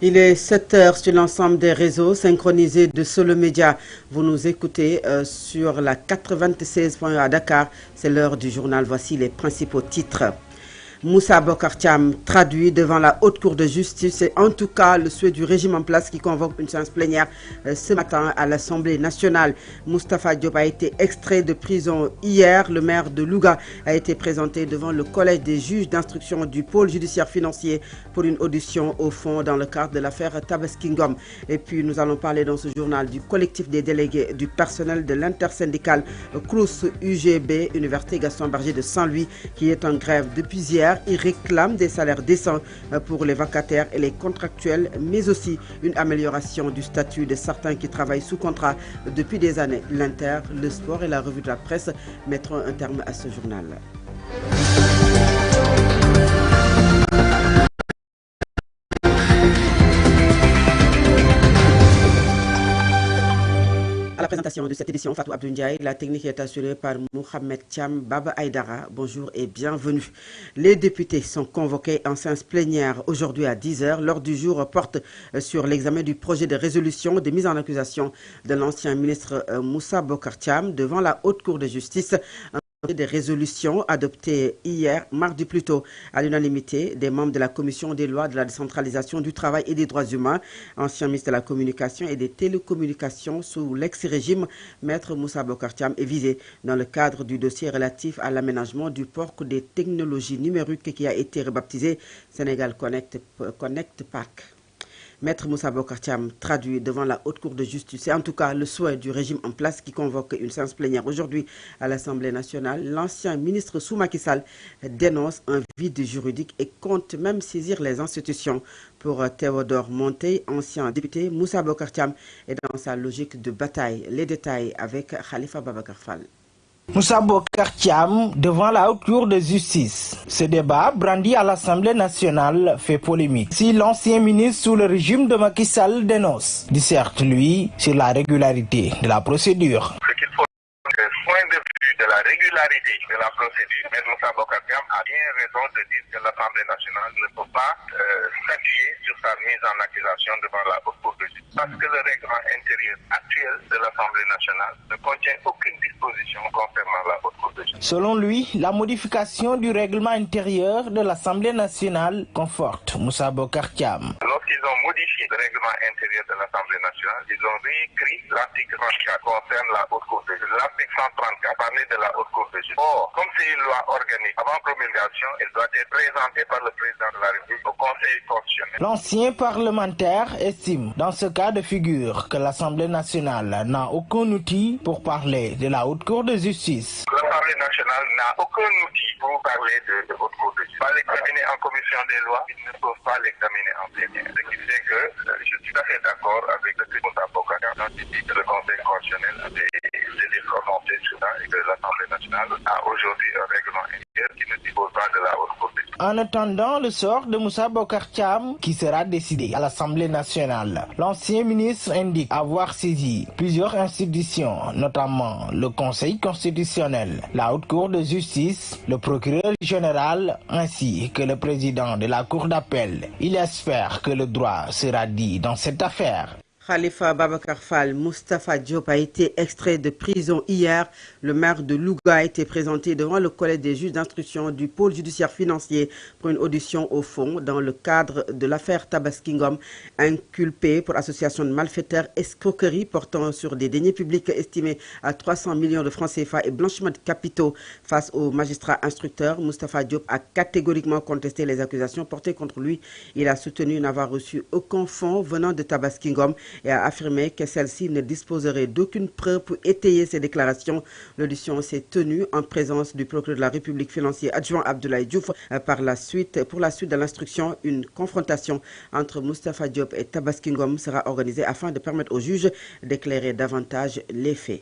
Il est 7 heures sur l'ensemble des réseaux synchronisés de Solo Média. Vous nous écoutez sur la 96.1 à Dakar. C'est l'heure du journal. Voici les principaux titres. Moussa Bocar Thiam traduit devant la Haute Cour de justice. C'est en tout cas le souhait du régime en place qui convoque une séance plénière ce matin à l'Assemblée nationale. Moustapha Diop a été extrait de prison hier. Le maire de Louga a été présenté devant le collège des juges d'instruction du pôle judiciaire financier pour une audition au fond dans le cadre de l'affaire Tabaski Ngom. Et puis nous allons parler dans ce journal du collectif des délégués du personnel de l'intersyndicale Crous UGB, Université Gaston Berger de Saint-Louis, qui est en grève depuis hier. Ils réclament des salaires décents pour les vacataires et les contractuels, mais aussi une amélioration du statut de certains qui travaillent sous contrat depuis des années. L'Inter, le sport et la revue de la presse mettront un terme à ce journal. À la présentation de cette édition, Fatou Abdou Ndiaye, la technique est assurée par Mohamed Thiam Baba Aïdara. Bonjour et bienvenue. Les députés sont convoqués en séance plénière aujourd'hui à 10 h. L'ordre du jour porte sur l'examen du projet de résolution de mise en accusation de l'ancien ministre Moussa Bocar Thiam devant la Haute Cour de justice. Des résolutions adoptées hier, mardi plus tôt, à l'unanimité des membres de la Commission des lois de la décentralisation du travail et des droits humains, ancien ministre de la Communication et des télécommunications sous l'ex-régime, Maître Moussa Bocar Thiam est visé dans le cadre du dossier relatif à l'aménagement du port des technologies numériques qui a été rebaptisé Sénégal Connect Park. Maître Moussa Bocar Thiam traduit devant la Haute Cour de justice. C'est en tout cas le souhait du régime en place qui convoque une séance plénière aujourd'hui à l'Assemblée nationale. L'ancien ministre Macky Sall dénonce un vide juridique et compte même saisir les institutions. Pour Théodore Monteil, ancien député, Moussa Bocar Thiam est dans sa logique de bataille. Les détails avec Khalifa Babacar Fall. Moussa Bocar Thiam devant la Haute Cour de justice. Ce débat, brandi à l'Assemblée nationale, fait polémique. Si l'ancien ministre sous le régime de Macky Sall dénonce, disserte lui sur la régularité de la procédure. Point de vue de la régularité de la procédure, M. Moussa Bocar Thiam a bien raison de dire que l'Assemblée nationale ne peut pas statuer sur sa mise en accusation devant la Haute Cour de justice. Parce que le règlement intérieur actuel de l'Assemblée nationale ne contient aucune disposition concernant la Haute Cour de justice. Selon lui, la modification du règlement intérieur de l'Assemblée nationale conforte Moussa Bocar Thiam. Lorsqu'ils ont modifié le règlement intérieur de l'Assemblée nationale, ils ont réécrit l'article 34 concerne la Haute Cour de justice. L'article 134 parlait de la Haute Cour de justice. Or, comme c'est une loi organique, avant promulgation, elle doit être présentée par le président de la République au Conseil constitutionnel. L'ancien parlementaire estime, dans ce cas de figure, que l'Assemblée nationale n'a aucun outil pour parler de la Haute Cour de justice. L'Assemblée nationale n'a aucun outil pour parler de Haute Cour de justice. Pas l'examiner en commission des lois, ils ne peuvent pas l'examiner en plénière. Ce qui fait que je suis tout à fait d'accord avec le président Bocar Thiam quand il dit que le Conseil constitutionnel avait été prononcé sur ça et que l'Assemblée nationale a aujourd'hui un règlement intérieur qui ne dispose pas de la Haute Cour de justice. En attendant le sort de Moussa Bocar Thiam, qui sera décidé à l'Assemblée nationale, l'ancien ministre indique avoir saisi plusieurs institutions, notamment le Conseil constitutionnel, la Haute Cour de justice, le procureur général, ainsi que le président de la Cour d'appel. Il espère que le droit sera dit dans cette affaire. Khalifa Babacar Fall, Moustapha Diop a été extrait de prison hier. Le maire de Louga a été présenté devant le collège des juges d'instruction du pôle judiciaire financier pour une audition au fond dans le cadre de l'affaire Tabaski Ngom, inculpé pour association de malfaiteurs, escroquerie portant sur des deniers publics estimés à 300 millions de francs CFA et blanchiment de capitaux. Face au magistrat instructeur, Moustapha Diop a catégoriquement contesté les accusations portées contre lui. Il a soutenu n'avoir reçu aucun fonds venant de Tabaski Ngom et a affirmé que celle-ci ne disposerait d'aucune preuve pour étayer ses déclarations. L'audition s'est tenue en présence du procureur de la République financier adjoint Abdoulaye Diouf. Pour la suite de l'instruction, une confrontation entre Moustapha Diop et Tabaski Ngom sera organisée afin de permettre aux juges d'éclairer davantage les faits.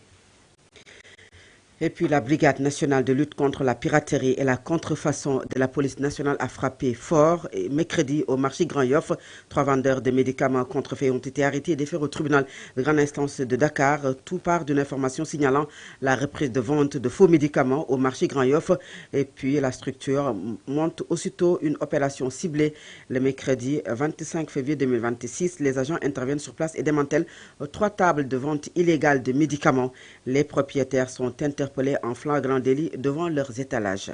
Et puis la Brigade nationale de lutte contre la piraterie et la contrefaçon de la police nationale a frappé fort et mercredi au marché Grand Yoff. 3 vendeurs de médicaments contrefaits ont été arrêtés et déférés au tribunal de grande instance de Dakar. Tout part d'une information signalant la reprise de vente de faux médicaments au marché Grand Yoff. Et puis la structure monte aussitôt une opération ciblée. Le mercredi 25 février 2026, les agents interviennent sur place et démantèlent 3 tables de vente illégale de médicaments. Les propriétaires sont interpellés en flagrant délit devant leurs étalages.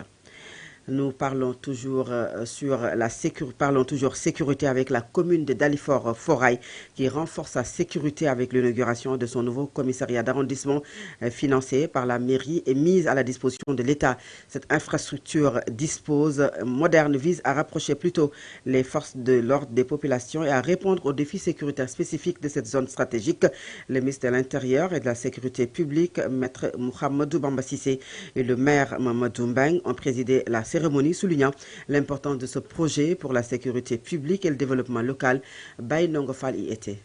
Nous parlons toujours sécurité avec la commune de Dalifort-Forail qui renforce sa sécurité avec l'inauguration de son nouveau commissariat d'arrondissement financé par la mairie et mise à la disposition de l'État. Cette infrastructure moderne vise à rapprocher plutôt les forces de l'ordre des populations et à répondre aux défis sécuritaires spécifiques de cette zone stratégique. Le ministre de l'Intérieur et de la Sécurité publique, Maître Mouhamadou Bamba Cissé, et le maire Mamadou Mbeng ont présidé la cérémonie soulignant l'importance de ce projet pour la sécurité publique et le développement local. Baye Nongofal y était.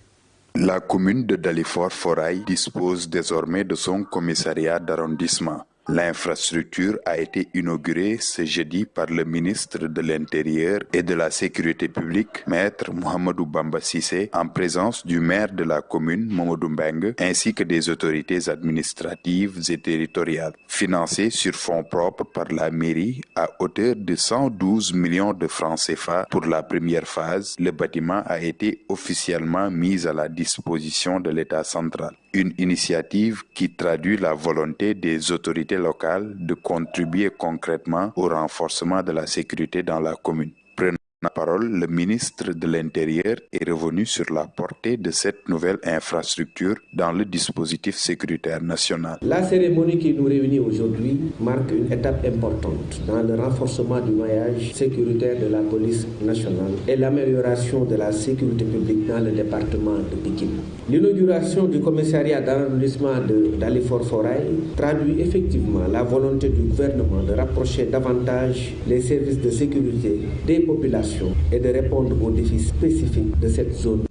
La commune de Dalifort-Forail dispose désormais de son commissariat d'arrondissement. L'infrastructure a été inaugurée ce jeudi par le ministre de l'Intérieur et de la Sécurité publique, Maître Mouhamadou Bamba Cissé, en présence du maire de la commune, Mamadou Mbeng, ainsi que des autorités administratives et territoriales. Financé sur fonds propres par la mairie à hauteur de 112 millions de francs CFA pour la première phase, le bâtiment a été officiellement mis à la disposition de l'État central. Une initiative qui traduit la volonté des autorités locales de contribuer concrètement au renforcement de la sécurité dans la commune. Prenant la parole, le ministre de l'Intérieur est revenu sur la portée de cette nouvelle infrastructure dans le dispositif sécuritaire national. La cérémonie qui nous réunit aujourd'hui marque une étape importante dans le renforcement du maillage sécuritaire de la police nationale et l'amélioration de la sécurité publique dans le département de Pikine. L'inauguration du commissariat d'arrondissement de Dalifort-Forail traduit effectivement la volonté du gouvernement de rapprocher davantage les services de sécurité des populations et de répondre aux défis spécifiques de cette zone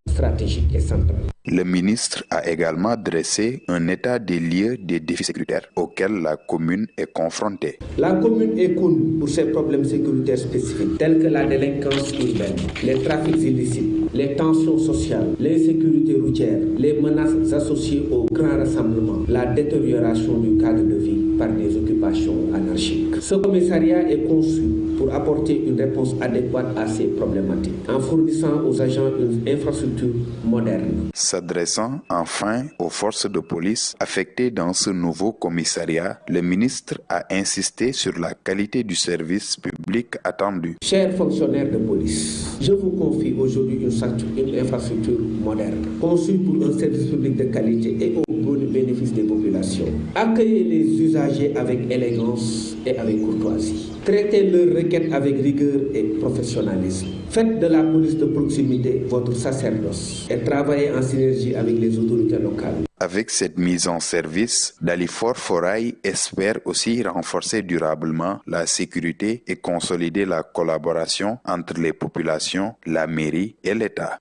stratégique et centrale. Le ministre a également dressé un état des lieux des défis sécuritaires auxquels la commune est confrontée. La commune est connue pour ses problèmes sécuritaires spécifiques tels que la délinquance urbaine, les trafics illicites, les tensions sociales, l'insécurité routière, les menaces associées aux grands rassemblements, la détérioration du cadre de vie par des occupations anarchiques. Ce commissariat est conçu pour apporter une réponse adéquate à ces problématiques en fournissant aux agents une infrastructure moderne. S'adressant enfin aux forces de police affectées dans ce nouveau commissariat, le ministre a insisté sur la qualité du service public attendu. Chers fonctionnaires de police, je vous confie aujourd'hui une infrastructure moderne, conçue pour un service public de qualité et au bénéfice des populations. Accueillez les usagers avec élégance et avec courtoisie. Traitez leurs requêtes avec rigueur et professionnalisme. Faites de la police de proximité votre sacerdoce et travaillez en synergie avec les autorités locales. Avec cette mise en service, Dalifort-Forail espère aussi renforcer durablement la sécurité et consolider la collaboration entre les populations, la mairie et l'État.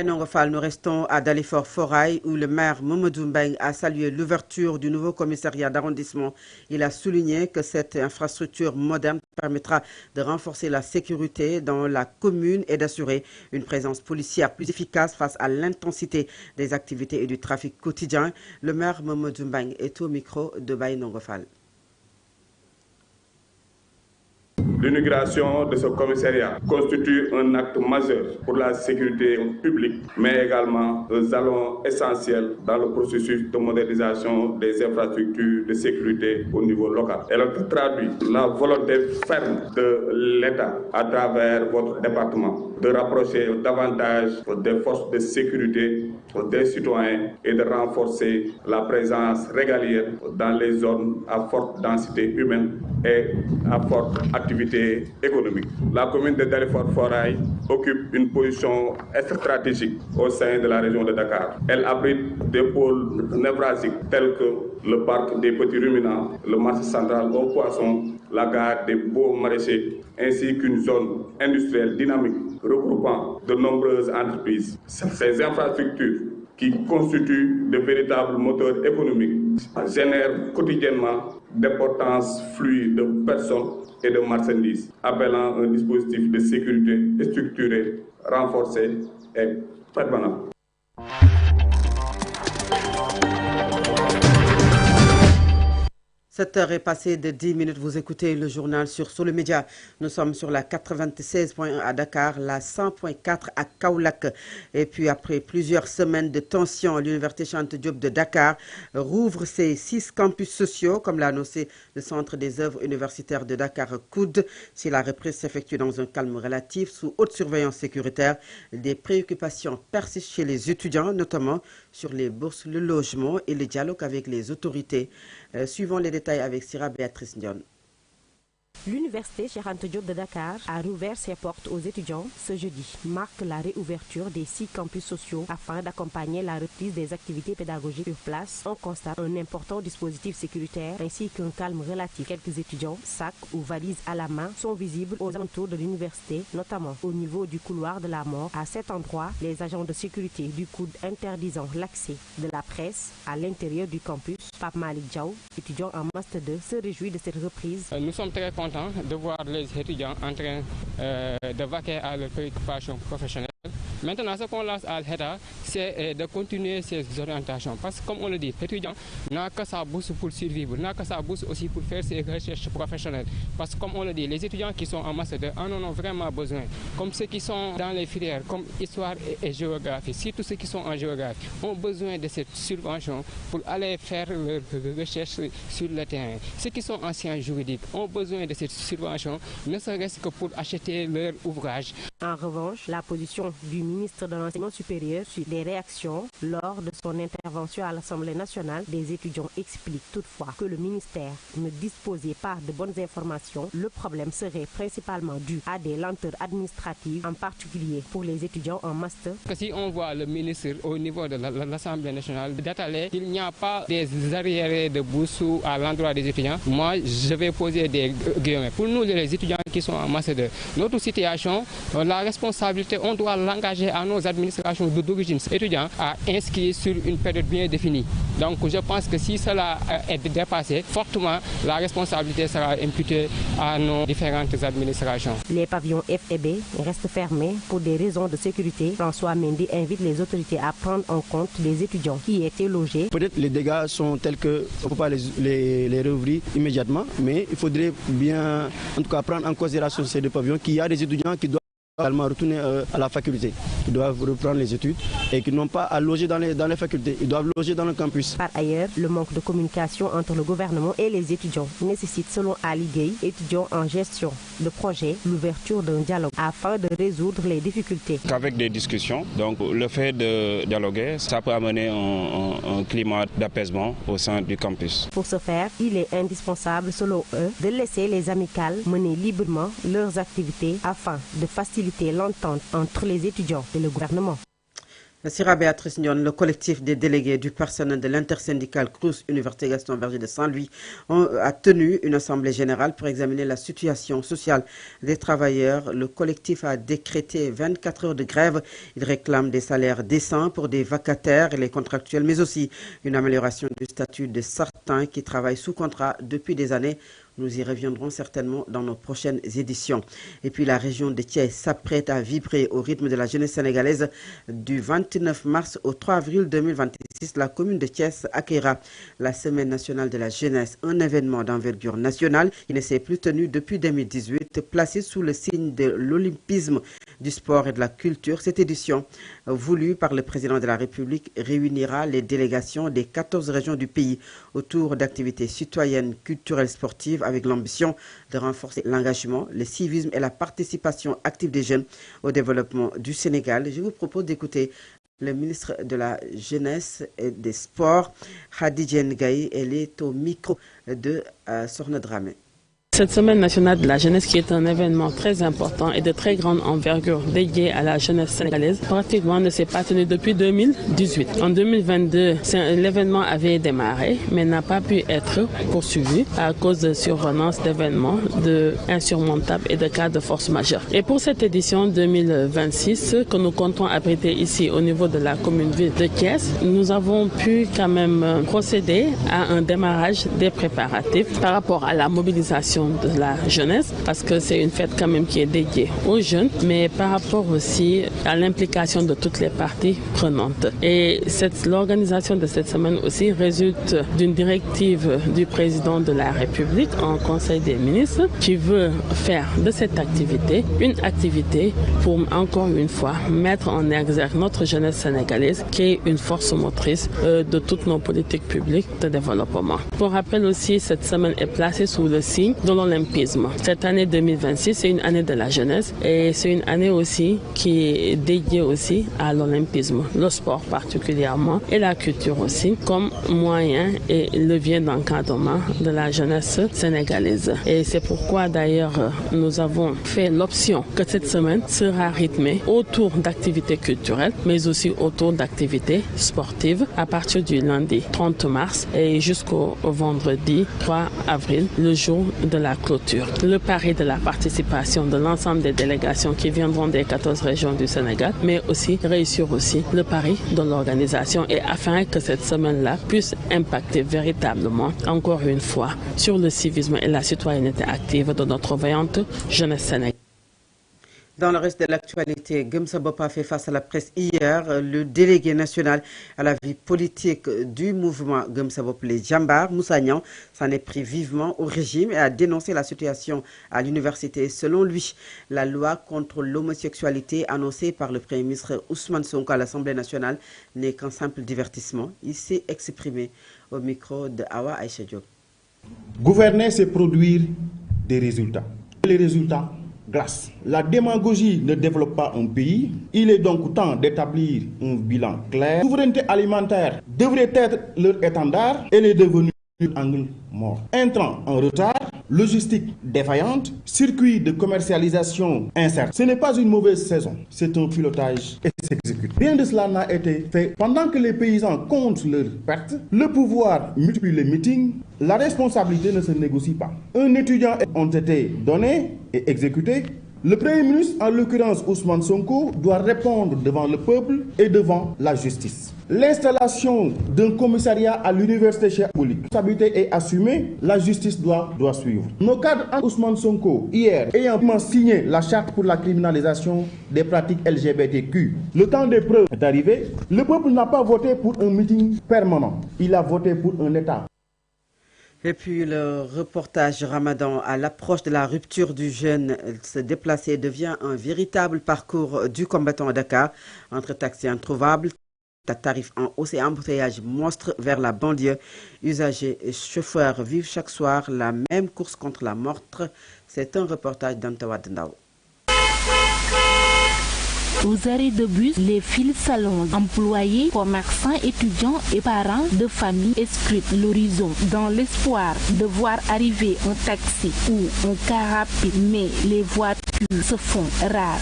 Nous restons à Dalifort-Forail où le maire Mamadou Mbeng a salué l'ouverture du nouveau commissariat d'arrondissement. Il a souligné que cette infrastructure moderne permettra de renforcer la sécurité dans la commune et d'assurer une présence policière plus efficace face à l'intensité des activités et du trafic quotidien. Le maire Mamadou Mbeng est au micro de Baye Nongofal. L'inauguration de ce commissariat constitue un acte majeur pour la sécurité publique, mais également un jalon essentiel dans le processus de modernisation des infrastructures de sécurité au niveau local. Elle traduit la volonté ferme de l'État à travers votre département de rapprocher davantage des forces de sécurité des citoyens et de renforcer la présence régalière dans les zones à forte densité humaine et à forte activité économique. La commune de Dalifort-Forail occupe une position stratégique au sein de la région de Dakar. Elle abrite des pôles névralgiques tels que le parc des petits ruminants, le marché central aux poissons, la gare des beaux maraîchers, ainsi qu'une zone industrielle dynamique regroupant de nombreuses entreprises. Ces infrastructures qui constituent de véritables moteurs économiques génèrent quotidiennement des portances fluides de personnes et de marchandises, appelant un dispositif de sécurité structuré, renforcé et permanent. 7 heures est passée de 10 minutes. Vous écoutez le journal sur Solo Média. Nous sommes sur la 96.1 à Dakar, la 100.4 à Kaolack. Et puis après plusieurs semaines de tension, l'Université Cheikh Anta Diop de Dakar rouvre ses 6 campus sociaux, comme l'a annoncé le Centre des œuvres universitaires de Dakar COUD. Si la reprise s'effectue dans un calme relatif, sous haute surveillance sécuritaire, des préoccupations persistent chez les étudiants, notamment sur les bourses, le logement et le dialogue avec les autorités. Suivons les détails avec Sira Béatrice Ndion. L'Université Cheikh Anta Diop de Dakar a rouvert ses portes aux étudiants ce jeudi, marque la réouverture des 6 campus sociaux afin d'accompagner la reprise des activités pédagogiques sur place. On constate un important dispositif sécuritaire ainsi qu'un calme relatif. Quelques étudiants, sacs ou valises à la main, sont visibles aux alentours de l'université, notamment au niveau du couloir de la mort. À cet endroit, les agents de sécurité du COUD interdisant l'accès de la presse à l'intérieur du campus. Pape Malik Diaw, étudiant en Master 2, se réjouit de cette reprise. Nous sommes très contents de voir les étudiants en train de vaquer à leurs préoccupations professionnelles. Maintenant, ce qu'on lance à l'État, c'est de continuer ces orientations. Parce que, comme on le dit, l'étudiant n'a que sa bourse pour survivre, n'a que sa bourse aussi pour faire ses recherches professionnelles. Parce que, comme on le dit, les étudiants qui sont en Master 2 en ont vraiment besoin. Comme ceux qui sont dans les filières, comme histoire et géographie, surtout ceux qui sont en géographie, ont besoin de cette subvention pour aller faire leurs recherches sur le terrain. Ceux qui sont en sciences juridiques ont besoin de cette subvention, ne serait-ce que pour acheter leur ouvrage. En revanche, la position du ministre de l'Enseignement supérieur sur des réactions lors de son intervention à l'Assemblée nationale, des étudiants expliquent toutefois que le ministère ne disposait pas de bonnes informations. Le problème serait principalement dû à des lenteurs administratives, en particulier pour les étudiants en master. Si on voit le ministre au niveau de l'Assemblée nationale d'étaler qu'il n'y a pas des arriérés de bourse à l'endroit des étudiants, moi je vais poser des guillemets. Pour nous les étudiants qui sont en master 2, notre situation, la responsabilité, on doit l'engager à nos administrations d'origine étudiants à inscrire sur une période bien définie. Donc je pense que si cela est dépassé, fortement, la responsabilité sera imputée à nos différentes administrations. Les pavillons F et B restent fermés pour des raisons de sécurité. François Mendy invite les autorités à prendre en compte les étudiants qui étaient logés. Peut-être les dégâts sont tels qu'on ne peut pas les rouvrir immédiatement, mais il faudrait bien en tout cas prendre en considération ces 2 pavillons qu'il y a des étudiants qui doivent également retourner à la faculté, qui doivent reprendre les études et qui n'ont pas à loger dans les facultés, ils doivent loger dans le campus. Par ailleurs, le manque de communication entre le gouvernement et les étudiants nécessite, selon Ali Gueye, étudiant en gestion de projet, l'ouverture d'un dialogue afin de résoudre les difficultés. Qu'avec des discussions, donc le fait de dialoguer, ça peut amener un climat d'apaisement au sein du campus. Pour ce faire, il est indispensable, selon eux, de laisser les amicales mener librement leurs activités afin de faciliter l'entente entre les étudiants et le gouvernement. Sira Béatrice Ndion, le collectif des délégués du personnel de l'intersyndicale Crous Université Gaston Berger de Saint-Louis a tenu une assemblée générale pour examiner la situation sociale des travailleurs. Le collectif a décrété 24 heures de grève. Il réclame des salaires décents pour des vacataires et les contractuels, mais aussi une amélioration du statut de certains qui travaillent sous contrat depuis des années. Nous y reviendrons certainement dans nos prochaines éditions. Et puis la région de Thiès s'apprête à vibrer au rythme de la jeunesse sénégalaise. Du 29 mars au 3 avril 2026, la commune de Thiès accueillera la Semaine nationale de la jeunesse, un événement d'envergure nationale qui ne s'est plus tenu depuis 2018, placé sous le signe de l'olympisme, du sport et de la culture. Cette édition, voulue par le président de la République, réunira les délégations des 14 régions du pays autour d'activités citoyennes, culturelles, sportives, avec l'ambition de renforcer l'engagement, le civisme et la participation active des jeunes au développement du Sénégal. Je vous propose d'écouter le ministre de la Jeunesse et des Sports, Khady Diène Gaye. Elle est au micro de Sokhna Dramé. Cette semaine nationale de la jeunesse qui est un événement très important et de très grande envergure dédié à la jeunesse sénégalaise, pratiquement ne s'est pas tenu depuis 2018. En 2022, l'événement avait démarré mais n'a pas pu être poursuivi à cause de survenance d'événements insurmontables et de cas de force majeure. Et pour cette édition 2026 que nous comptons abriter ici au niveau de la commune-ville de Thiès, nous avons pu quand même procéder à un démarrage des préparatifs par rapport à la mobilisation de la jeunesse, parce que c'est une fête quand même qui est dédiée aux jeunes, mais par rapport aussi à l'implication de toutes les parties prenantes. Et l'organisation de cette semaine aussi résulte d'une directive du président de la République en Conseil des ministres qui veut faire de cette activité une activité pour encore une fois mettre en exergue notre jeunesse sénégalaise qui est une force motrice de toutes nos politiques publiques de développement. Pour rappel aussi, cette semaine est placée sous le signe de l'olympisme. Cette année 2026, c'est une année de la jeunesse et c'est une année aussi qui est dédiée aussi à l'olympisme, le sport particulièrement et la culture aussi comme moyen et levier d'encadrement de la jeunesse sénégalaise. Et c'est pourquoi d'ailleurs nous avons fait l'option que cette semaine sera rythmée autour d'activités culturelles mais aussi autour d'activités sportives à partir du lundi 30 mars et jusqu'au vendredi 3 avril, le jour de la clôture. Le pari de la participation de l'ensemble des délégations qui viendront des 14 régions du Sénégal, mais aussi réussir aussi le pari de l'organisation et afin que cette semaine-là puisse impacter véritablement, encore une fois, sur le civisme et la citoyenneté active de notre vaillante jeunesse sénégalaise. Dans le reste de l'actualité, Gëm Sa Bopp a fait face à la presse hier. Le délégué national à la vie politique du mouvement Gëm Sa Bopp, les Djambar, Moussa Niang, s'en est pris vivement au régime et a dénoncé la situation à l'université. Selon lui, la loi contre l'homosexualité annoncée par le Premier ministre Ousmane Sonko à l'Assemblée nationale n'est qu'un simple divertissement. Il s'est exprimé au micro de Awa Aïcha Diop. Gouverner, c'est produire des résultats. Les résultats, grâce. La démagogie ne développe pas un pays. Il est donc temps d'établir un bilan clair. La souveraineté alimentaire devrait être leur étendard. Elle est devenue angle mort. Intrant en retard, logistique défaillante, circuit de commercialisation incertain. Ce n'est pas une mauvaise saison, c'est un pilotage et s'exécute. Rien de cela n'a été fait. Pendant que les paysans comptent leurs pertes, le pouvoir multiplie les meetings, la responsabilité ne se négocie pas. Un étudiant ont été donnés et exécutés. Le Premier ministre, en l'occurrence Ousmane Sonko, doit répondre devant le peuple et devant la justice. L'installation d'un commissariat à l'université Cheikh Anta Diop. La responsabilité est assumée, la justice doit suivre. Nos cadres Ousmane Sonko, hier, ayant signé la charte pour la criminalisation des pratiques LGBTQ, le temps des preuves est arrivé. Le peuple n'a pas voté pour un meeting permanent, il a voté pour un État. Et puis le reportage Ramadan à l'approche de la rupture du jeûne, se déplacer devient un véritable parcours du combattant à Dakar, entre taxis introuvables, tarifs en hausse et embouteillage monstre vers la banlieue. Usagers et chauffeurs vivent chaque soir la même course contre la montre. C'est un reportage d'Antawad Ndao. Aux arrêts de bus, les files s'allongent. Employés, commerçants, étudiants et parents de familles scrutent l'horizon dans l'espoir de voir arriver un taxi ou un car rapide. Mais les voitures se font rares.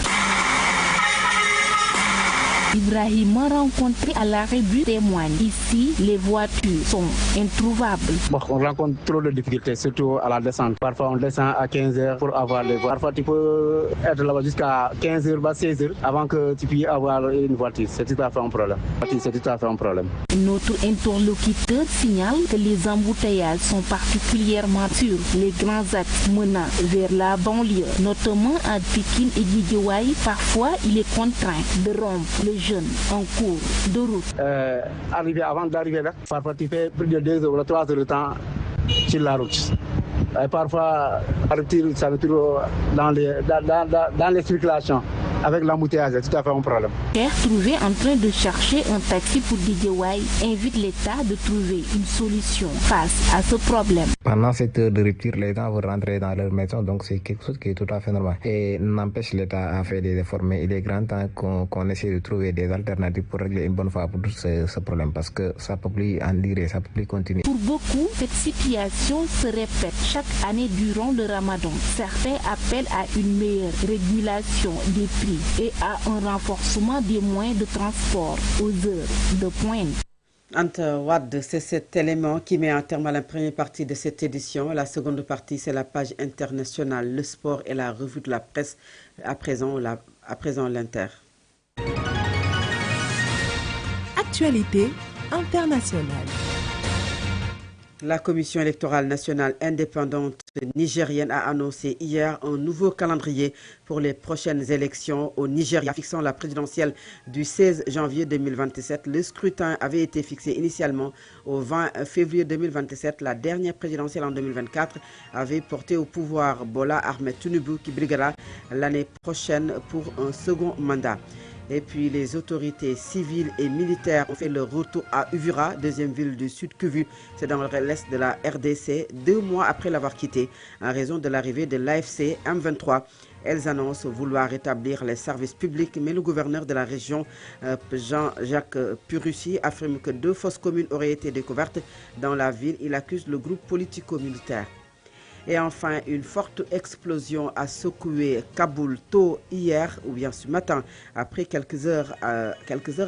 Ibrahima rencontré à l'arrêt bus témoigne. Ici, les voitures sont introuvables. Bon, on rencontre trop de difficultés, surtout à la descente. Parfois, on descend à 15h pour avoir les voitures. Parfois, tu peux être là-bas jusqu'à 15h, 16h avant que tu puisses avoir une voiture. C'est tout à fait un problème. Notre interlocuteur signale que les embouteillages sont particulièrement sur les grands axes menant vers la banlieue, notamment à Pikine et Guédiawaye. Parfois, il est contraint de rompre le jeune en cours de route. Avant d'arriver là, parfois tu fais plus de 2 heures ou 3 heures de temps sur la route. Et parfois, ça retire dans les circulations. avec l'embouteillage, c'est tout à fait un problème. Trouvé en train de chercher un taxi pour Guédiawaye invite l'État de trouver une solution face à ce problème. Pendant cette heure de rupture, les gens vont rentrer dans leur maison, donc c'est quelque chose qui est tout à fait normal. Et n'empêche, l'État a fait des efforts, mais il est grand temps qu'on essaie de trouver des alternatives pour régler une bonne fois pour tout ce problème, parce que ça ne peut plus endurer, ça ne peut plus continuer. Pour beaucoup, cette situation se répète chaque année durant le Ramadan. Certains appellent à une meilleure régulation des prix et à un renforcement des moyens de transport aux heures de pointe. Anta Wad, c'est cet élément qui met un terme à la première partie de cette édition. La seconde partie, c'est la page internationale, le sport et la revue de la presse. À présent l'Inter. Actualité internationale. La Commission électorale nationale indépendante nigérienne a annoncé hier un nouveau calendrier pour les prochaines élections au Nigeria, fixant la présidentielle du 16 janvier 2027. Le scrutin avait été fixé initialement au 20 février 2027. La dernière présidentielle en 2024 avait porté au pouvoir Bola Ahmed Tinubu qui briguera l'année prochaine pour un second mandat. Et puis les autorités civiles et militaires ont fait leur retour à Uvira, deuxième ville du Sud Kivu. C'est dans l'est de la RDC, 2 mois après l'avoir quitté, en raison de l'arrivée de l'AFC M23. Elles annoncent vouloir rétablir les services publics, mais le gouverneur de la région, Jean-Jacques Purussi, affirme que 2 fosses communes auraient été découvertes dans la ville. Il accuse le groupe politico-militaire. Et enfin, une forte explosion a secoué Kaboul tôt hier, ou bien ce matin, après quelques heures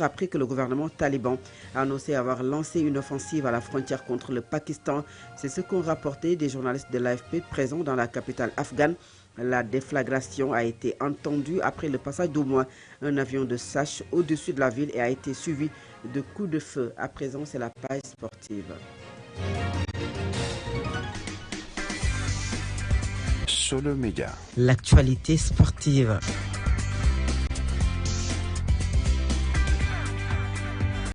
après que le gouvernement taliban a annoncé avoir lancé une offensive à la frontière contre le Pakistan. C'est ce qu'ont rapporté des journalistes de l'AFP présents dans la capitale afghane. La déflagration a été entendue après le passage d'au moins un avion de SACH au-dessus de la ville et a été suivi de coups de feu. À présent, c'est la page sportive. Solo Média. L'actualité sportive.